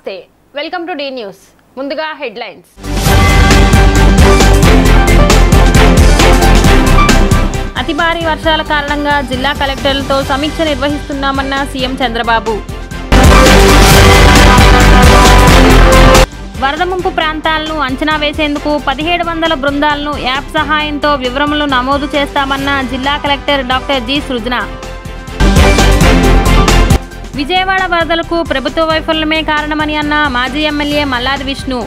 నమస్తే welcome to D news ముందుగా headlines అతి భారీ వర్షాల కారణంగా జిల్లా కలెక్టర్లతో సమీక్ష నిర్వహిస్తున్నామన్న సీఎం చంద్రబాబు వరద ముంపు ప్రాంతాలను అంచనా వేసేందుకు 1700 బృందాలను యాప్ సహాయంతో వివరములు నమోదు చేస్తామన్న జిల్లా కలెక్టర్ డాక్టర్ జి సృజన విజయవాడ వరదలకు ప్రభుత్వ వైఫల్యమే కారణమని అన్న మాజీ ఎమ్మెల్యే మల్లాది విష్ణు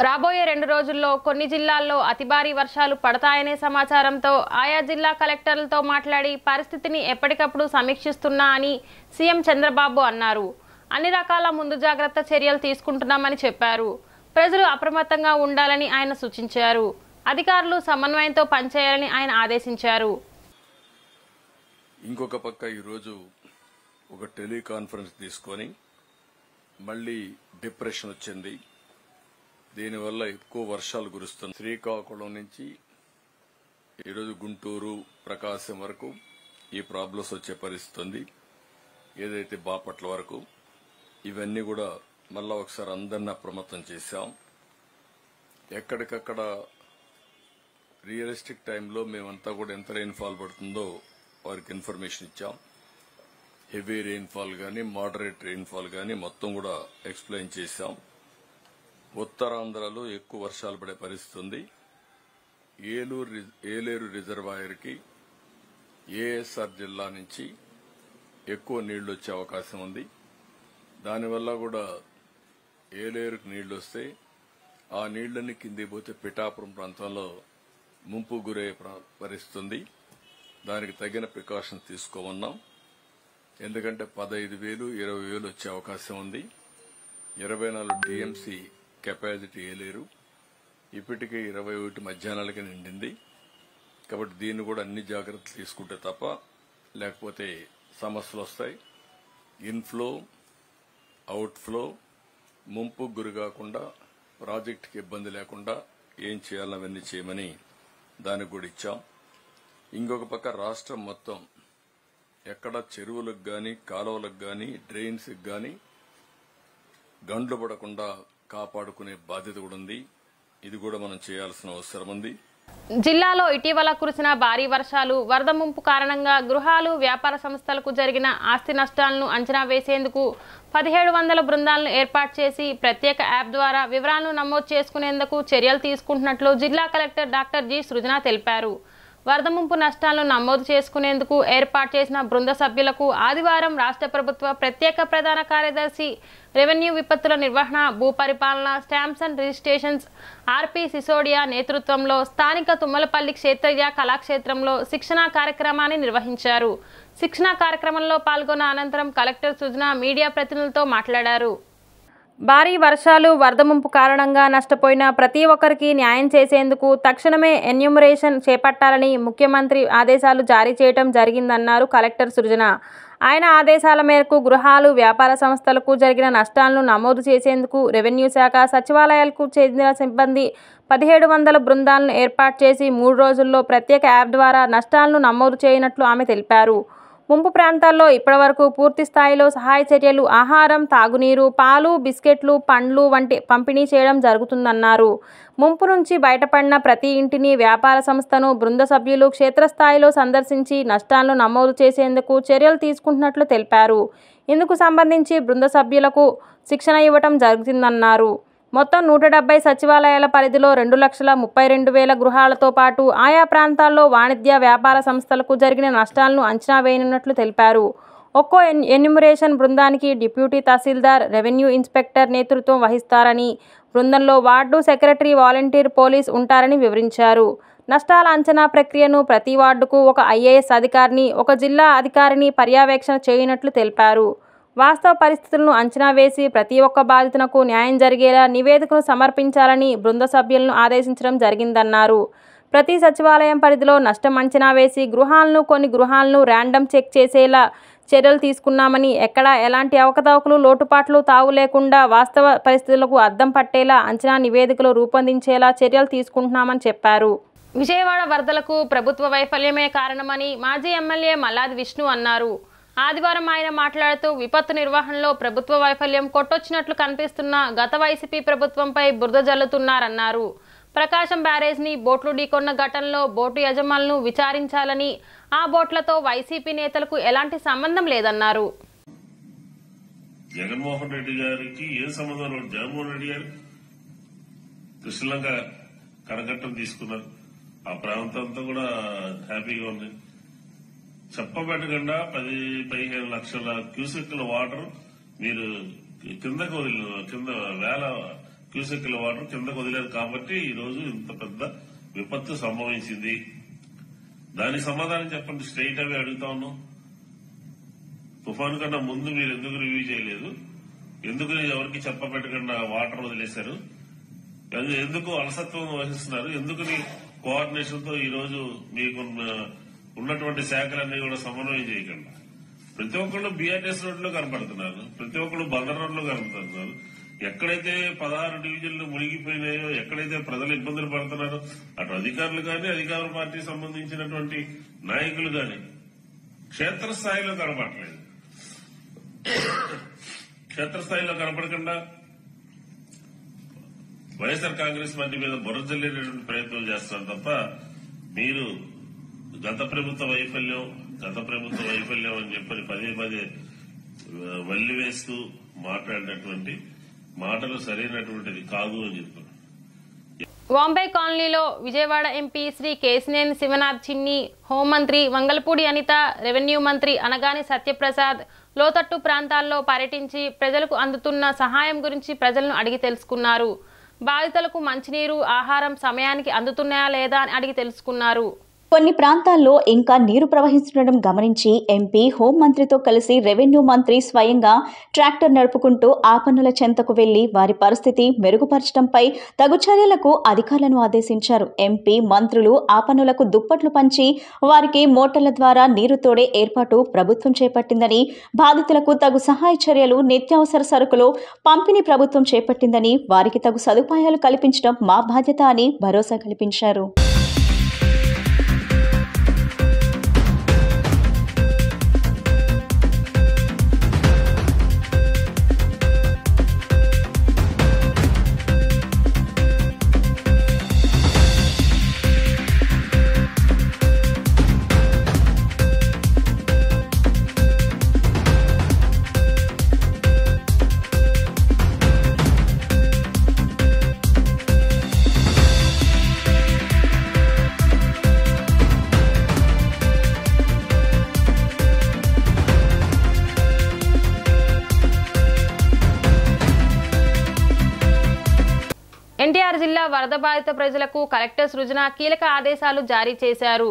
రాబోయే 2 రోజుల్లో కొన్ని జిల్లాల్లో అతి భారీ వర్షాలు పడతాయనే సమాచారంతో ఆయా జిల్లా కలెక్టర్లతో మాట్లాడి పరిస్థితిని ఎప్పటికప్పుడు సమీక్షిస్తున్నా అని సీఎం చంద్రబాబు అన్నారు. అన్ని రకాల ముందు జాగ్రత్త చర్యలు తీసుకుంటున్నామని చెప్పారు. ప్రజలు అప్రమత్తంగా ఉండాలని ఆయన సూచించారు. అధికారులు సమన్వయంతో పనిచేయాలని ఆయన ఆదేశించారు. ఇంకొక పక్క ఈరోజు ఒక టెలికాన్ఫరెన్స్ తీసుకొని మళ్లీ డిప్రెషన్ వచ్చింది. దీనివల్ల ఎక్కువ వర్షాలు కురుస్తుంది. శ్రీకాకుళం నుంచి ఈరోజు గుంటూరు ప్రకాశం వరకు ఈ ప్రాబ్లమ్స్ వచ్చే పరిస్థితి ఏదైతే బాపట్ల వరకు ఇవన్నీ కూడా మళ్ళా ఒకసారి అందరినీ అప్రమత్తం చేశాం. ఎక్కడికక్కడ రియలిస్టిక్ టైంలో మేమంతా కూడా ఎంత రెయిన్ఫాల్ పడుతుందో వారికి ఇన్ఫర్మేషన్ ఇచ్చాం. హెవీ రెయిన్ఫాల్ గానీ మోడరేట్ రెయిన్ఫాల్ గానీ మొత్తం కూడా ఎక్స్ప్లెయిన్ చేశాం. ఉత్తరాంధ్రలో ఎక్కువ వర్షాలు పడే పరిస్థితి ఉంది. ఏలేరు రిజర్వాయర్కి ఏఎస్ఆర్ జిల్లా నుంచి ఎక్కువ నీళ్లు వచ్చే అవకాశం ఉంది. దానివల్ల కూడా ఏలేరుకు నీళ్లు వస్తే ఆ నీళ్లన్నీ కిందికి పోతే పిఠాపురం ప్రాంతంలో ముంపు గురయ్యే పరిస్థితి ఉంది. దానికి తగిన ప్రికాషన్స్ తీసుకోమన్నాం. ఎందుకంటే 15,000, 20,000 వచ్చే అవకాశం ఉంది. 24 టీఎంసీ కెపాసిటీ ఏలేరు ఇప్పటికే 21 మధ్యాహ్నాలకి నిండింది. కాబట్టి దీన్ని కూడా అన్ని జాగ్రత్తలు తీసుకుంటే తప్ప లేకపోతే సమస్యలు వస్తాయి. ఇన్ఫ్లో అవుట్ఫ్లో ముంపు గురి కాకుండా ప్రాజెక్టుకి ఇబ్బంది లేకుండా ఏం చేయాలని అవన్నీ చేయమని దానికి కూడా ఇచ్చాం. ఇంకొక పక్క రాష్ట్రం మొత్తం ఎక్కడ చెరువులకు గాని కాలువలకు గాని డ్రైన్స్కి గాని గండ్లు పడకుండా కాపాడుకునే బాధ్యత కూడా ఉంది. ఇది కూడా మనం చేయాల్సిన అవసరం ఉంది. జిల్లాలో ఇటీవల కురిసిన భారీ వర్షాలు వరద ముంపు కారణంగా గృహాలు వ్యాపార సంస్థలకు జరిగిన ఆస్తి నష్టాలను అంచనా వేసేందుకు 1700 బృందాలను ఏర్పాటు చేసి ప్రత్యేక యాప్ ద్వారా వివరాలను నమోదు చేసుకునేందుకు చర్యలు తీసుకుంటున్నట్లు జిల్లా కలెక్టర్ డాక్టర్ జి సృజన తెలిపారు. వరద ముంపు నష్టాలను నమోదు చేసుకునేందుకు ఏర్పాటు చేసిన బృంద సభ్యులకు ఆదివారం రాష్ట్ర ప్రభుత్వ ప్రత్యేక ప్రధాన కార్యదర్శి రెవెన్యూ విపత్తుల నిర్వహణ భూపరిపాలన స్టాంప్స్ అండ్ రిజిస్ట్రేషన్స్ ఆర్పి సిసోడియా నేతృత్వంలో స్థానిక తుమ్మలపల్లి క్షేత్రయ్య కళాక్షేత్రంలో శిక్షణా కార్యక్రమాన్ని నిర్వహించారు. శిక్షణా కార్యక్రమంలో పాల్గొన్న అనంతరం కలెక్టర్ సృజన మీడియా ప్రతినిధులతో మాట్లాడారు. భారీ వర్షాలు వరద ముంపు కారణంగా నష్టపోయిన ప్రతి ఒక్కరికి న్యాయం చేసేందుకు తక్షణమే ఎన్యూమరేషన్ చేపట్టాలని ముఖ్యమంత్రి ఆదేశాలు జారీ చేయడం జరిగిందన్నారు కలెక్టర్ సృజన. ఆయన ఆదేశాల మేరకు గృహాలు వ్యాపార సంస్థలకు జరిగిన నష్టాలను నమోదు చేసేందుకు రెవెన్యూ శాఖ సచివాలయాలకు చెందిన సిబ్బంది 1700 బృందాలను ఏర్పాటు చేసి 3 రోజుల్లో ప్రత్యేక యాప్ ద్వారా నష్టాలను నమోదు చేయనున్నట్లు ఆమె తెలిపారు. ముంపు ప్రాంతాల్లో ఇప్పటివరకు పూర్తి స్థాయిలో సహాయ చర్యలు ఆహారం, తాగునీరు, పాలు, బిస్కెట్లు, పండ్లు వంటి పంపిణీ చేయడం జరుగుతుందన్నారు. ముంపు నుంచి బయటపడిన ప్రతి ఇంటిని, వ్యాపార సంస్థను బృంద సభ్యులు క్షేత్రస్థాయిలో సందర్శించి నష్టాలను నమోదు చేసేందుకు చర్యలు తీసుకుంటున్నట్లు తెలిపారు. ఇందుకు సంబంధించి బృంద సభ్యులకు శిక్షణ ఇవ్వడం జరుగుతుందన్నారు. మొత్తం 170 సచివాలయాల పరిధిలో 2,32,000 గృహాలతో పాటు ఆయా ప్రాంతాల్లో వాణిజ్య వ్యాపార సంస్థలకు జరిగిన నష్టాలను అంచనా వేయనున్నట్లు తెలిపారు. ఒక్కో ఎన్యూమరేషన్ బృందానికి డిప్యూటీ తహసీల్దార్, రెవెన్యూ ఇన్స్పెక్టర్ నేతృత్వం వహిస్తారని, బృందంలో వార్డు సెక్రటరీ, వాలంటీర్, పోలీస్ ఉంటారని వివరించారు. నష్టాల అంచనా ప్రక్రియను ప్రతి వార్డుకు ఒక ఐఏఎస్ అధికారిని, ఒక జిల్లా అధికారిని పర్యవేక్షణ చేయనున్నట్లు తెలిపారు. వాస్తవ పరిస్థితులను అంచనా వేసి ప్రతి ఒక్క బాధితులకు న్యాయం జరిగేలా నివేదికను సమర్పించాలని బృంద సభ్యులను ఆదేశించడం జరిగిందన్నారు. ప్రతి సచివాలయం పరిధిలో నష్టం అంచనా వేసి కొన్ని గృహాలను ర్యాండమ్ చెక్ చేసేలా చర్యలు తీసుకున్నామని, ఎక్కడా ఎలాంటి అవకతవకలు, లోటుపాట్లు తావు లేకుండా వాస్తవ పరిస్థితులకు అద్దం పట్టేలా అంచనా నివేదికలు రూపొందించేలా చర్యలు తీసుకుంటున్నామని చెప్పారు. విజయవాడ వరదలకు ప్రభుత్వ వైఫల్యమే కారణమని మాజీ ఎమ్మెల్యే మల్లాది విష్ణు అన్నారు. ఆదివారం ఆయన మాట్లాడుతూ విపత్తు నిర్వహణలో ప్రభుత్వ వైఫల్యం కొట్టొచ్చినట్లు కనిపిస్తున్న గత వైసీపీ ప్రభుత్వంపై బురద జల్లుతున్నారన్నారు. ప్రకాశం బ్యారేజ్ని బోట్లు ఢీకొన్న ఘటనలో బోటు యజమానులను విచారించాలని, ఆ బోట్లతో వైసీపీ నేతలకు ఎలాంటి సంబంధం లేదన్నారు. జగన్మోహన్ రెడ్డి గారికి ఏం సంబంధం లేదు. జగన్మోహన్ రెడ్డి గారు కృష్ణలంక కరకట్టం తీసుకున్నారు. ఆ ప్రాంతం అంతా కూడా హ్యాపీగా ఉంది. చెప్పబెట్టకుండా 10-15 లక్షల క్యూసెక్కుల వాటర్ మీరు కిందకు కింద వేల క్యూసెక్కుల వాటర్ కిందకు వదిలేరు కాబట్టి ఈ రోజు ఇంత పెద్ద విపత్తు సంభవించింది. దానికి సమాధానం చెప్పండి. స్ట్రైట్ అవే అడుగుతా ఉన్నాం. తుఫాను కన్నా ముందు మీరు ఎందుకు రివ్యూ చేయలేదు? ఎందుకు ఎవరికి చెప్పబెట్టకుండా వాటర్ వదిలేశారు? ఎందుకు అలసత్వం వహిస్తున్నారు? ఎందుకని కోఆర్డినేషన్ తో ఈ రోజు మీకు ఉన్నటువంటి శాఖలన్నీ కూడా సమన్వయం చేయకుండా ప్రతి ఒక్కళ్ళు బీఆర్టీఎస్ రోడ్లో కనపడుతున్నారు. ప్రతి ఒక్కళ్ళు బందర్ రోడ్లో కనపడుతున్నారు. ఎక్కడైతే 16 డివిజన్లు మునిగిపోయినాయో, ఎక్కడైతే ప్రజలు ఇబ్బందులు పడుతున్నారో అటు అధికారులు కానీ అధికార పార్టీకి సంబంధించినటువంటి నాయకులు కానీ క్షేత్రస్థాయిలో కనపడలేదు. క్షేత్రస్థాయిలో కనపడకుండా వైఎస్ఆర్ కాంగ్రెస్ పార్టీ మీద బురద జల్లేటటువంటి ప్రయత్నం చేస్తారు తప్ప మీరు గత ప్రభుత్వ వైఫల్యం అని చెప్పని పదే వల్లి వేస్తూ మాట్లాడినటువంటి మాటలు సరైనటువంటిది కాదు అని చెప్పారు. వాంబే కాలనీలో విజయవాడ ఎంపీ శ్రీ కేశినేని శివనాథ్ చిన్ని, హోంమంత్రి వంగలపూడి అనిత, రెవెన్యూ మంత్రి అనగాని సత్యప్రసాద్ లోతట్టు ప్రాంతాల్లో పర్యటించి ప్రజలకు అందుతున్న సహాయం గురించి ప్రజలను అడిగి తెలుసుకున్నారు. బాధితులకు మంచినీరు, ఆహారం సమయానికి అందుతున్నాయా లేదా అని అడిగి తెలుసుకున్నారు. కొన్ని ప్రాంతాల్లో ఇంకా నీరు ప్రవహిస్తుండడం గమనించి ఎంపీ హోంమంత్రితో కలిసి రెవెన్యూ మంత్రి స్వయంగా ట్రాక్టర్ నడుపుకుంటూ ఆ పనుల చెంతకు వెళ్లి వారి పరిస్థితి మెరుగుపరచడంపై తగు చర్యలకు అధికారులను ఆదేశించారు. ఎంపీ మంత్రులు ఆ పనులకు దుప్పట్లు పంచి వారికి మోటార్ల ద్వారా నీరు తోడే ఏర్పాటు ప్రభుత్వం చేపట్టిందని, బాధితులకు తగు సహాయ చర్యలు, నిత్యావసర సరుకులు పంపిణీ ప్రభుత్వం చేపట్టిందని, వారికి తగు సదుపాయాలు కల్పించడం మా బాధ్యత అని భరోసా కల్పించారు. ఎన్టీఆర్ జిల్లా వరద బాధిత ప్రజలకు కలెక్టర్ సృజన కీలక ఆదేశాలు జారీ చేశారు.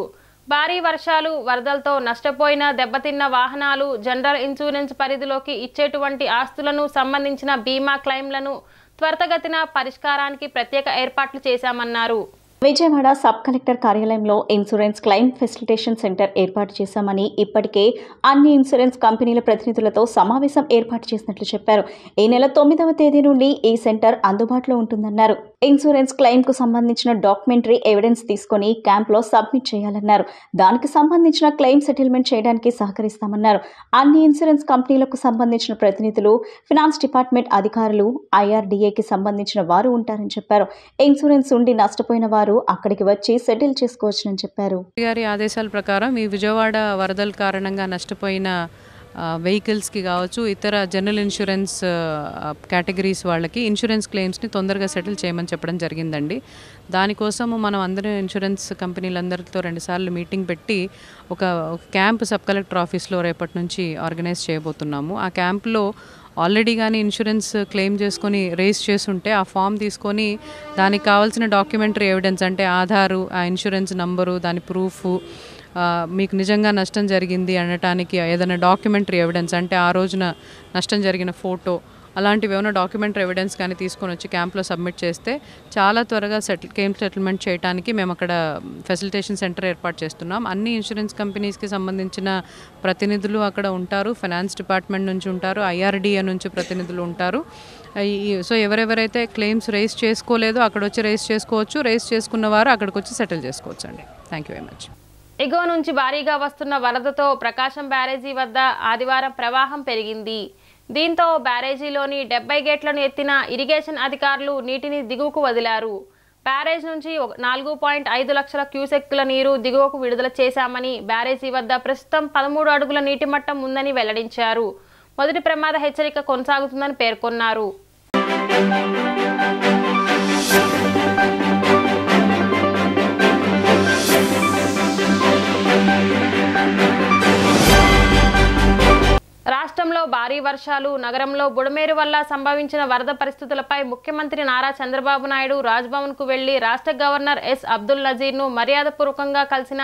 భారీ వర్షాలు, వరదలతో నష్టపోయిన, దెబ్బతిన్న వాహనాలు, జనరల్ ఇన్సూరెన్స్ పరిధిలోకి ఇచ్చేటువంటి ఆస్తులను సంబంధించిన బీమా క్లెయిమ్లను త్వరితగతిన పరిష్కారానికి ప్రత్యేక ఏర్పాట్లు చేశామన్నారు. విజయవాడ సబ్ కలెక్టర్ కార్యాలయంలో ఇన్సూరెన్స్ క్లెయిమ్ ఫెసిలిటేషన్ సెంటర్ ఏర్పాటు చేశామని, ఇప్పటికే అన్ని ఇన్సూరెన్స్ కంపెనీల ప్రతినిధులతో సమావేశం ఏర్పాటు చేసినట్లు చెప్పారు. ఈ నెల 9వ తేదీ నుండి ఈ సెంటర్ అందుబాటులో ఉంటుందన్నారు. ఇన్సూరెన్స్ క్లెయిమ్ కు సంబంధించిన డాక్యుమెంటరీ ఎవిడెన్స్ తీసుకుని క్యాంప్లో సబ్మిట్ చేయాలన్నారు. దానికి సంబంధించిన క్లెయిమ్ సెటిల్మెంట్ చేయడానికి సహకరిస్తామన్నారు. అన్ని ఇన్సూరెన్స్ కంపెనీలకు సంబంధించిన ప్రతినిధులు, ఫినాన్స్ డిపార్ట్మెంట్ అధికారులు, ఐఆర్డీఏకి సంబంధించిన వారు ఉంటారని చెప్పారు. ఇన్సూరెన్స్ ఉండి నష్టపోయిన వారు అక్కడికి వచ్చి సెటిల్ చేసుకోవచ్చునని చెప్పారు. గారి ఆదేశాల ప్రకారం ఈ విజయవాడ వరదల కారణంగా నష్టపోయిన వెహికల్స్కి కావచ్చు, ఇతర జనరల్ ఇన్సూరెన్స్ కేటగిరీస్ వాళ్ళకి ఇన్సూరెన్స్ క్లెయిమ్స్ని తొందరగా సెటిల్ చేయమని చెప్పడం జరిగిందండి. దానికోసము మనం అందరూ ఇన్సూరెన్స్ కంపెనీలందరితో 2 సార్లు మీటింగ్ పెట్టి ఒక క్యాంప్ సబ్ కలెక్టర్ ఆఫీస్లో రేపటి నుంచి ఆర్గనైజ్ చేయబోతున్నాము. ఆ క్యాంప్లో ఆల్రెడీ కానీ ఇన్సూరెన్స్ క్లెయిమ్ చేసుకొని రేస్ చేసుంటే ఆ ఫామ్ తీసుకొని దానికి కావాల్సిన డాక్యుమెంటరీ ఎవిడెన్స్ అంటే ఆధారు, ఆ ఇన్సూరెన్స్ నంబరు, దాని ప్రూఫ్, మీకు నిజంగా నష్టం జరిగింది అనటానికి ఏదైనా డాక్యుమెంటరీ ఎవిడెన్స్ అంటే ఆ రోజున నష్టం జరిగిన ఫోటో, అలాంటివి ఏమైనా డాక్యుమెంటరీ ఎవిడెన్స్ కానీ తీసుకొని వచ్చి క్యాంప్లో సబ్మిట్ చేస్తే చాలా త్వరగా క్లెయిమ్ సెటిల్మెంట్ చేయడానికి మేము అక్కడ ఫెసిలిటేషన్ సెంటర్ ఏర్పాటు చేస్తున్నాం. అన్ని ఇన్సూరెన్స్ కంపెనీస్కి సంబంధించిన ప్రతినిధులు అక్కడ ఉంటారు. ఫైనాన్స్ డిపార్ట్మెంట్ నుంచి ఉంటారు, ఐఆర్డీఏ నుంచి ప్రతినిధులు ఉంటారు. సో ఎవరెవరైతే క్లెయిమ్స్ రేస్ చేసుకోలేదో అక్కడ వచ్చి రేస్ చేసుకోవచ్చు, రేస్ చేసుకున్న వారు అక్కడికి వచ్చి సెటిల్ చేసుకోవచ్చు అండి. Thank you very much. ఎగువ నుంచి భారీగా వస్తున్న వరదతో ప్రకాశం బ్యారేజీ వద్ద ఆదివారం ప్రవాహం పెరిగింది. దీంతో బ్యారేజీలోని 70 గేట్లను ఎత్తిన ఇరిగేషన్ అధికారులు నీటిని దిగువకు వదిలారు. బ్యారేజ్ నుంచి 4.5 లక్షల క్యూసెక్కుల నీరు దిగువకు విడుదల చేశామని, బ్యారేజీ వద్ద ప్రస్తుతం 13 అడుగుల నీటి మట్టం ఉందని వెల్లడించారు. మొదటి ప్రమాద హెచ్చరిక కొనసాగుతుందని పేర్కొన్నారు. రాష్ట్రంలో భారీ వర్షాలు, నగరంలో బుడమేరు వల్ల సంభవించిన వరద పరిస్థితులపై ముఖ్యమంత్రి నారా చంద్రబాబు నాయుడు రాజ్భవన్కు వెళ్లి రాష్ట్ర గవర్నర్ ఎస్ అబ్దుల్ నజీర్ను మర్యాదపూర్వకంగా కలిసిన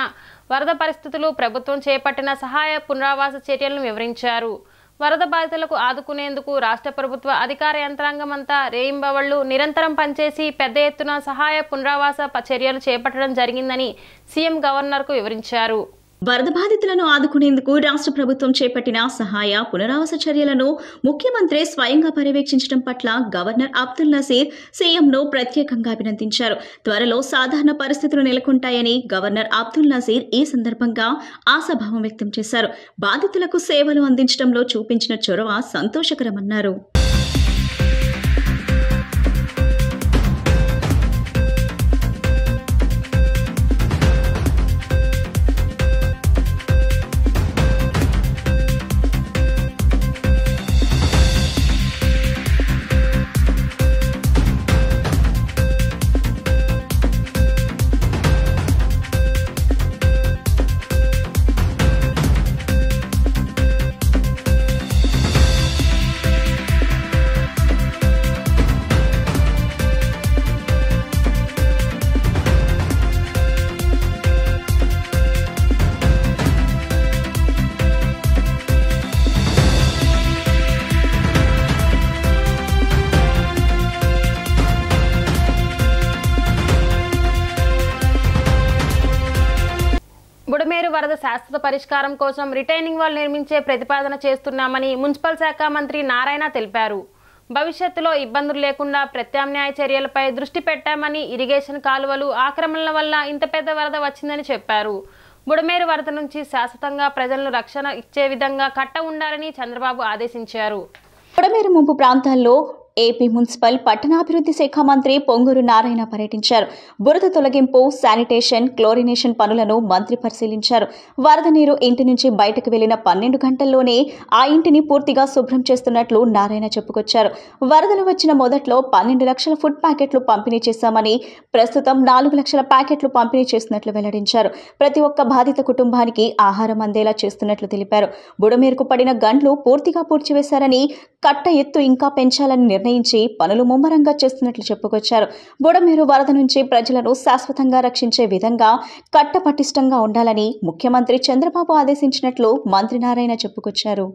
వరద పరిస్థితులు, ప్రభుత్వం చేపట్టిన సహాయ పునరావాస చర్యలను వివరించారు. వరద బాధితులకు ఆదుకునేందుకు రాష్ట్ర ప్రభుత్వ అధికార యంత్రాంగం అంతా రేయింబవళ్లు నిరంతరం పనిచేసి పెద్ద ఎత్తున సహాయ పునరావాస చర్యలు చేపట్టడం జరిగిందని సీఎం గవర్నర్కు వివరించారు. వరద బాధితులను ఆదుకునేందుకు రాష్ట్ర ప్రభుత్వం చేపట్టిన సహాయ పునరావాస చర్యలను ముఖ్యమంత్రి స్వయంగా పర్యవేక్షించడం పట్ల గవర్నర్ అబ్దుల్ నజీర్ సీఎంను ప్రత్యేకంగా అభినందించారు. త్వరలో సాధారణ పరిస్థితులు నెలకొంటాయని గవర్నర్ అబ్దుల్ నజీర్ ఈ సందర్భంగా ఆశాభావం వ్యక్తం చేశారు. బాధితులకు సేవలు అందించడంలో చూపించిన చొరవ సంతోషకరమన్నారు. బుడమేరు వరద శాశ్వత పరిష్కారం కోసం రిటైనింగ్ వాల్ నిర్మించే ప్రతిపాదన చేస్తున్నామని మున్సిపల్ శాఖ మంత్రి నారాయణ తెలిపారు. భవిష్యత్తులో ఇబ్బందులు లేకుండా ప్రత్యామ్నాయ చర్యలపై దృష్టి పెట్టామని, ఇరిగేషన్ కాలువలు ఆక్రమణల వల్ల ఇంత పెద్ద వరద వచ్చిందని చెప్పారు. బుడమేరు వరద నుంచి శాశ్వతంగా ప్రజలను రక్షణ ఇచ్చే విధంగా కట్ట ఉండాలని చంద్రబాబు ఆదేశించారు. బుడమేరు ముంపు ప్రాంతాల్లో ఏపీ మున్సిపల్ పట్టణాభివృద్ధి శాఖ మంత్రి పొంగూరు నారాయణ పర్యటించారు. బురద తొలగింపు, శానిటేషన్, క్లోరినేషన్ పనులను మంత్రి పరిశీలించారు. వరద నీరు ఇంటి నుంచి బయటకు వెళ్లిన 12 గంటల్లోనే ఆ ఇంటిని పూర్తిగా శుభ్రం చేస్తున్నట్లు నారాయణ చెప్పుకొచ్చారు. వరదలు వచ్చిన మొదట్లో 12 లక్షల ఫుడ్ ప్యాకెట్లు పంపిణీ చేశామని, ప్రస్తుతం 4 లక్షల ప్యాకెట్లు పంపిణీ చేస్తున్నట్లు వెల్లడించారు. ప్రతి ఒక్క బాధిత కుటుంబానికి ఆహారం అందేలా చేస్తున్నట్లు తెలిపారు. బుడమేరుకు పడిన గండ్లు పూర్తిగా పూడ్చివేశారని, కట్ట ఎత్తు ఇంకా పెంచాలని నిర్ణయించి పనులు ముమ్మరంగా చేస్తున్నట్లు చెప్పుకొచ్చారు. బుడమేరు వరద నుంచి ప్రజలను శాశ్వతంగా రక్షించే విధంగా కట్ట పటిష్టంగా ఉండాలని ముఖ్యమంత్రి చంద్రబాబు ఆదేశించినట్లు మంత్రి నారాయణ చెప్పుకొచ్చారు.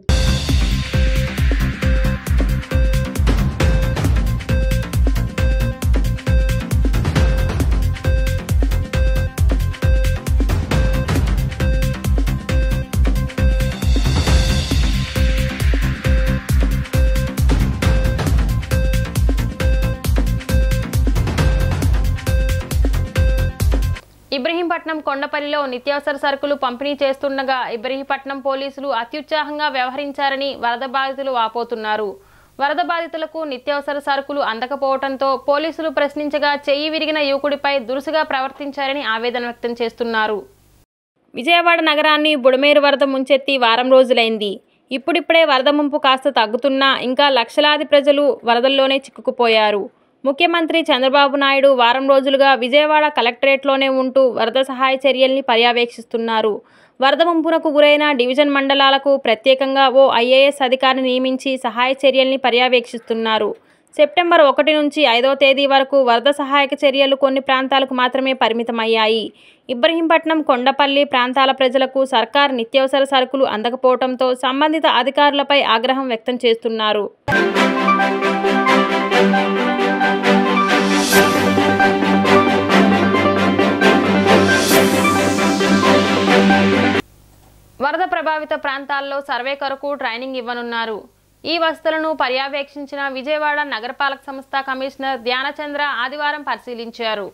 ఇబ్రహీంపట్నం కొండపల్లిలో నిత్యావసర సరుకులు పంపిణీ చేస్తుండగా ఇబ్రహీంపట్నం పోలీసులు అత్యుత్సాహంగా వ్యవహరించారని వరద బాధితులు వాపోతున్నారు. వరద బాధితులకు నిత్యావసర సరుకులు అందకపోవడంతో పోలీసులు ప్రశ్నించగా చెయ్యి విరిగిన యువకుడిపై దురుసుగా ప్రవర్తించారని ఆవేదన వ్యక్తం చేస్తున్నారు. విజయవాడ నగరాన్ని బుడమేరు వరద ముంచెత్తి వారం రోజులైంది. ఇప్పుడిప్పుడే వరద ముంపు కాస్త తగ్గుతున్నా ఇంకా లక్షలాది ప్రజలు వరదల్లోనే చిక్కుకుపోయారు. ముఖ్యమంత్రి చంద్రబాబు నాయుడు వారం రోజులుగా విజయవాడ కలెక్టరేట్లోనే ఉంటూ వరద సహాయ చర్యల్ని పర్యవేక్షిస్తున్నారు. వరద ముంపునకు గురైన డివిజన్ మండలాలకు ప్రత్యేకంగా ఓ ఐఏఎస్ అధికారిని నియమించి సహాయ చర్యల్ని పర్యవేక్షిస్తున్నారు. సెప్టెంబర్ 1 నుంచి 5వ తేదీ వరకు వరద సహాయక చర్యలు కొన్ని ప్రాంతాలకు మాత్రమే పరిమితమయ్యాయి. ఇబ్రహీంపట్నం, కొండపల్లి ప్రాంతాల ప్రజలకు సర్కార్ నిత్యావసర సరుకులు అందకపోవడంతో సంబంధిత అధికారులపై ఆగ్రహం వ్యక్తం చేస్తున్నారు. వరద ప్రభావిత ప్రాంతాల్లో సర్వే కొరకు ట్రైనింగ్ ఇవ్వనున్నారు. ఈ వసతులను పర్యవేక్షించిన విజయవాడ నగరపాలక సంస్థ కమిషనర్ ధ్యానచంద్ర ఆదివారం పరిశీలించారు.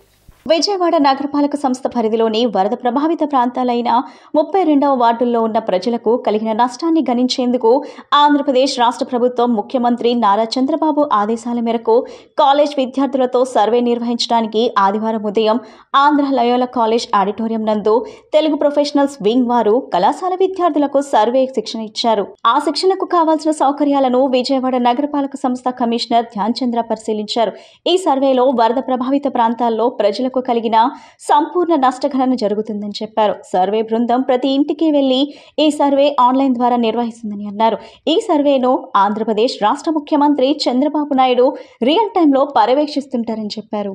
విజయవాడ నగరపాలక సంస్థ పరిధిలోని వరద ప్రభావిత ప్రాంతాలైన 32వ వార్డుల్లో ఉన్న ప్రజలకు కలిగిన నష్టాన్ని గణించేందుకు ఆంధ్రప్రదేశ్ రాష్ట్ర ప్రభుత్వం ముఖ్యమంత్రి నారా చంద్రబాబు ఆదేశాల మేరకు కాలేజ్ విద్యార్థులతో సర్వే నిర్వహించడానికి ఆదివారం ఉదయం ఆంధ్ర లయోలా కాలేజ్ ఆడిటోరియం నందు తెలుగు ప్రొఫెషనల్స్ వింగ్ వారు కళాశాల విద్యార్థులకు సర్వే శిక్షణ ఇచ్చారు. ఆ శిక్షణకు కావాల్సిన సౌకర్యాలను విజయవాడ నగరపాలక సంస్థ కమిషనర్ ధ్యాన్ చంద్ర పరిశీలించారు. ఈ సర్వేలో వరద ప్రభావిత ప్రాంతాల్లో ప్రజలకు కలిగిన సంపూర్ణ నష్టగణన జరుగుతుందని చెప్పారు. సర్వే బృందం ప్రతి ఇంటికి వెళ్లి ఈ సర్వే ఆన్లైన్ ద్వారా నిర్వహిస్తుందని అన్నారు. ఈ సర్వేను ఆంధ్రప్రదేశ్ రాష్ట్ర ముఖ్యమంత్రి చంద్రబాబు నాయుడు రియల్ టైంలో పర్యవేక్షిస్తుంటారని చెప్పారు.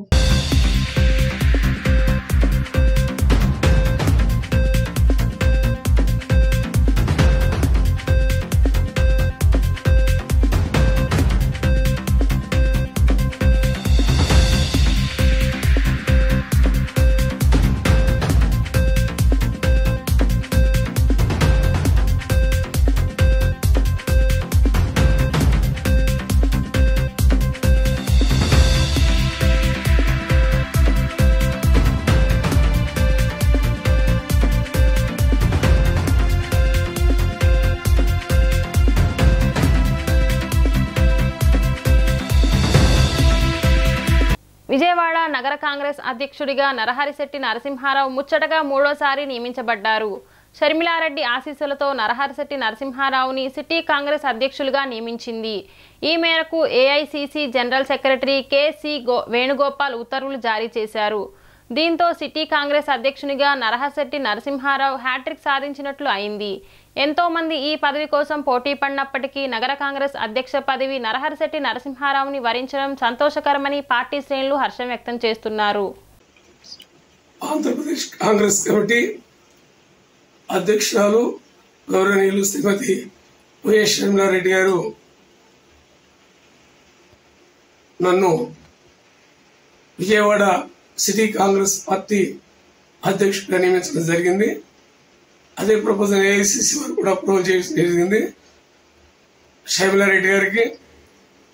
విజయవాడ నగర కాంగ్రెస్ అధ్యక్షుడిగా నరహరిశెట్టి నరసింహారావు ముచ్చటగా మూడోసారి నియమించబడ్డారు. షర్మిలారెడ్డి ఆశీస్సులతో నరహరిశెట్టి నరసింహారావుని సిటీ కాంగ్రెస్ అధ్యక్షులుగా నియమించింది. ఈ మేరకు AICC general secretary KC Venugopal ఉత్తర్వులు జారీ చేశారు. దీంతో సిటీ కాంగ్రెస్ అధ్యక్షునిగా నరహరిశెట్టి నరసింహారావు హ్యాట్రిక్ సాధించినట్లు అయింది. ఎంతో మంది ఈ పదవి కోసం పోటీ పడినప్పటికీ నగర కాంగ్రెస్ అధ్యక్ష పదవి నరహరిశెట్టి నరసింహారావుని వరించడం సంతోషకరమని పార్టీ శ్రేణులు హర్షం వ్యక్తం చేస్తున్నారు. ఆంధ్రప్రదేశ్ కాంగ్రెస్ కమిటీ అధ్యక్షురాలు గౌరవనీయులు శ్రీమతి వైఎస్ షర్మిలారెడ్డి గారు నన్ను విజయవాడ సిటీ కాంగ్రెస్ పార్టీ అధ్యక్షుడిగా నియమించడం జరిగింది. అదే ప్రపోజల్ ఏఐసిసి వారు కూడా అప్రూవ్ చేయడం జరిగింది. షర్మిలారెడ్డి గారికి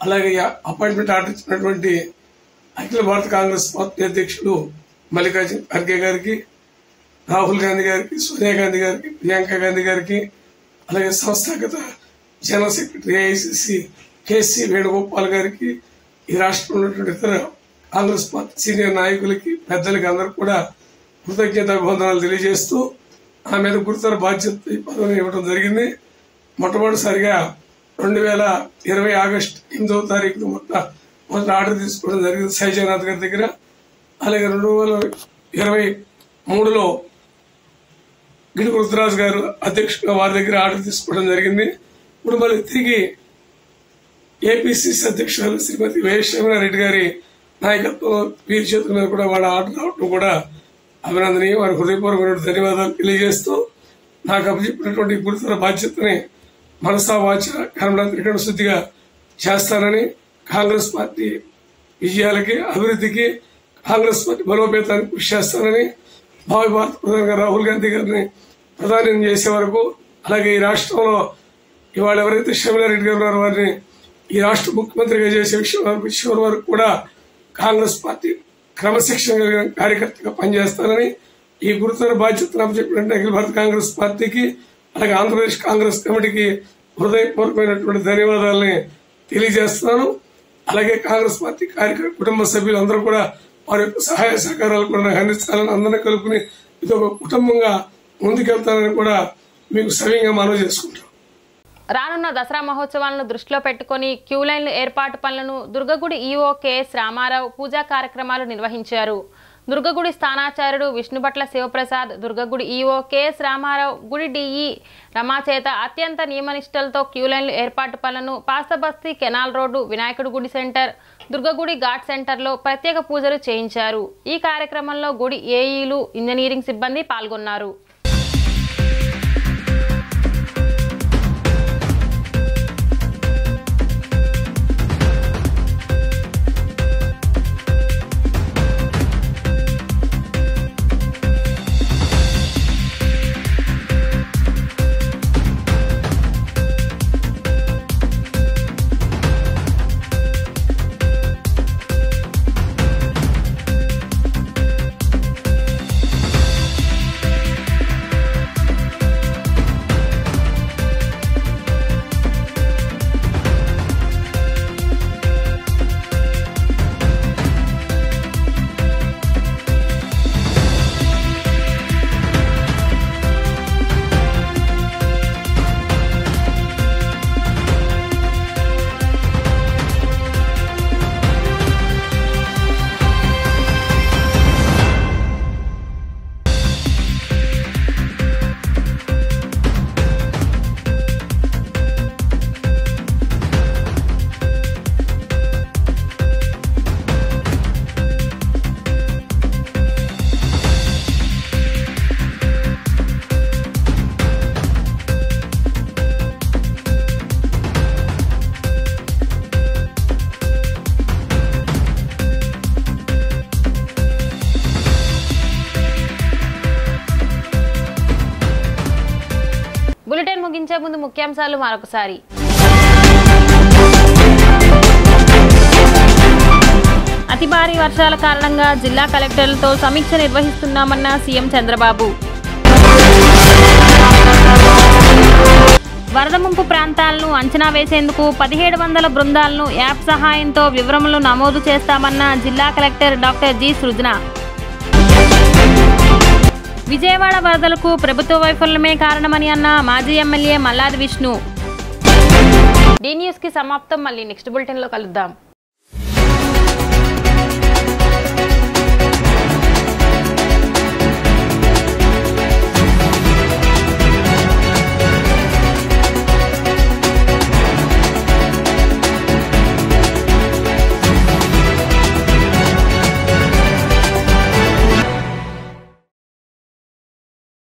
అలాగే అపాయింట్మెంట్ ఆర్డర్ ఇచ్చినటువంటి అఖిల భారత కాంగ్రెస్ పార్టీ అధ్యక్షులు మల్లికార్జున ఖర్గే గారికి, రాహుల్ గాంధీ గారికి, సోనియా గాంధీ గారికి, ప్రియాంక గాంధీ గారికి, అలాగే సంస్థాగత general secretary AICC KC Venugopal గారికి, ఈ రాష్ట్రంలో ఉన్నటువంటి ఇతర కాంగ్రెస్ పార్టీ సీనియర్ నాయకులకి, పెద్దలకి అందరూ కూడా కృతజ్ఞతాభివందనాలు తెలియజేస్తూ ఆ మీద గురుతర బాధ్యత ఈ పదవిని ఇవ్వడం జరిగింది. మొట్టమొదటిసారిగా 2020 ఆగస్టు 8వ తారీఖున మొదటి ఆర్డర్ తీసుకోవడం జరిగింది సైజనాథ్ గారి దగ్గర. అలాగే 2023లో గిడి రుద్రరాజు గారు అధ్యక్షుడిగా వారి దగ్గర ఆర్డర్ తీసుకోవడం జరిగింది. ఇప్పుడు మళ్ళీ తిరిగి ఏపీసీసీ అధ్యక్షురాలు శ్రీమతి వైఎస్ షర్మిలారెడ్డి గారి నాయకత్వం వీరి చేతుల మీద కూడా వాళ్ళ ఆర్డర్ రావడం కూడా అభినందనీయం. వారి హృదయపూర్వకమైన ధన్యవాదాలు తెలియజేస్తూ నాకు అప్పచెప్పినటువంటి గురుతర బాధ్యతని మనసా వాచ కర్మల త్రికరణ శుద్ధిగా చేస్తానని, కాంగ్రెస్ పార్టీ విజయాలకి, అభివృద్ధికి, కాంగ్రెస్ పార్టీ బలోపేతానికి కృషి చేస్తానని, భావి భారత ప్రధాని రాహుల్ గాంధీ గారిని ప్రధానం చేసే వరకు, అలాగే ఈ రాష్ట్రంలో ఇవాళ ఎవరైతే షర్మిలారెడ్డి గారు ఉన్నారో వారిని ఈ రాష్ట్ర ముఖ్యమంత్రిగా చేసే విషయం వరకు కూడా కాంగ్రెస్ పార్టీ క్రమశిక్షణ కలిగిన కార్యకర్తగా పనిచేస్తానని, ఈ గురుతర బాధ్యతను అప్పచెప్పినట్టు అఖిల భారత కాంగ్రెస్ పార్టీకి అలాగే ఆంధ్రప్రదేశ్ కాంగ్రెస్ కమిటీకి హృదయపూర్వకమైనటువంటి ధన్యవాదాలని తెలియజేస్తున్నాను. అలాగే కాంగ్రెస్ పార్టీ కుటుంబ సభ్యులందరూ కూడా వారి యొక్క సహాయ సహకారాలు కూడా నాకు అందించాలని, అందరినీ కలుపుకుని ఇది ఒక కుటుంబంగా ముందుకెళ్తానని కూడా మీకు సవ్యంగా మనవి చేసుకుంటాం. రానున్న దసరా మహోత్సవాలను దృష్టిలో పెట్టుకుని క్యూ లైన్లు ఏర్పాటు పనులను దుర్గగుడి ఈఓ కెఎస్ రామారావు పూజా కార్యక్రమాలు నిర్వహించారు. దుర్గగుడి స్థానాచార్యుడు విష్ణుభట్ల శివప్రసాద్, దుర్గగుడి ఈఓ కెఎస్ రామారావు, గుడి డిఈ రమాచేత అత్యంత నియమనిష్టలతో క్యూ లైన్లు ఏర్పాటు పనులను పాస్తబస్తీ కెనాల్ రోడ్డు, వినాయకుడి గుడి సెంటర్, దుర్గగుడి ఘాట్ సెంటర్లో ప్రత్యేక పూజలు చేయించారు. ఈ కార్యక్రమంలో గుడి ఏఈలు, ఇంజనీరింగ్ సిబ్బంది పాల్గొన్నారు. బులెటిన్ ముగించే ముందు ముఖ్యాంశాలు మరొకసారి. అతి భారీ వర్షాల కారణంగా జిల్లా కలెక్టర్లతో సమీక్ష నిర్వహిస్తున్నామన్న సీఎం చంద్రబాబు. వరద ముంపు ప్రాంతాలను అంచనా వేసేందుకు 1700 బృందాలను యాప్ సహాయంతో వివరములు నమోదు చేస్తామన్న జిల్లా కలెక్టర్ డాక్టర్ జి సృజన. విజయవాడ వరదలకు ప్రభుత్వ వైఫల్యమే కారణమని అన్న మాజీ ఎమ్మెల్యే మల్లాది విష్ణు. డి న్యూస్కి సమాప్తం. మళ్ళీ నెక్స్ట్ బులెటిన్లో కలుద్దాం.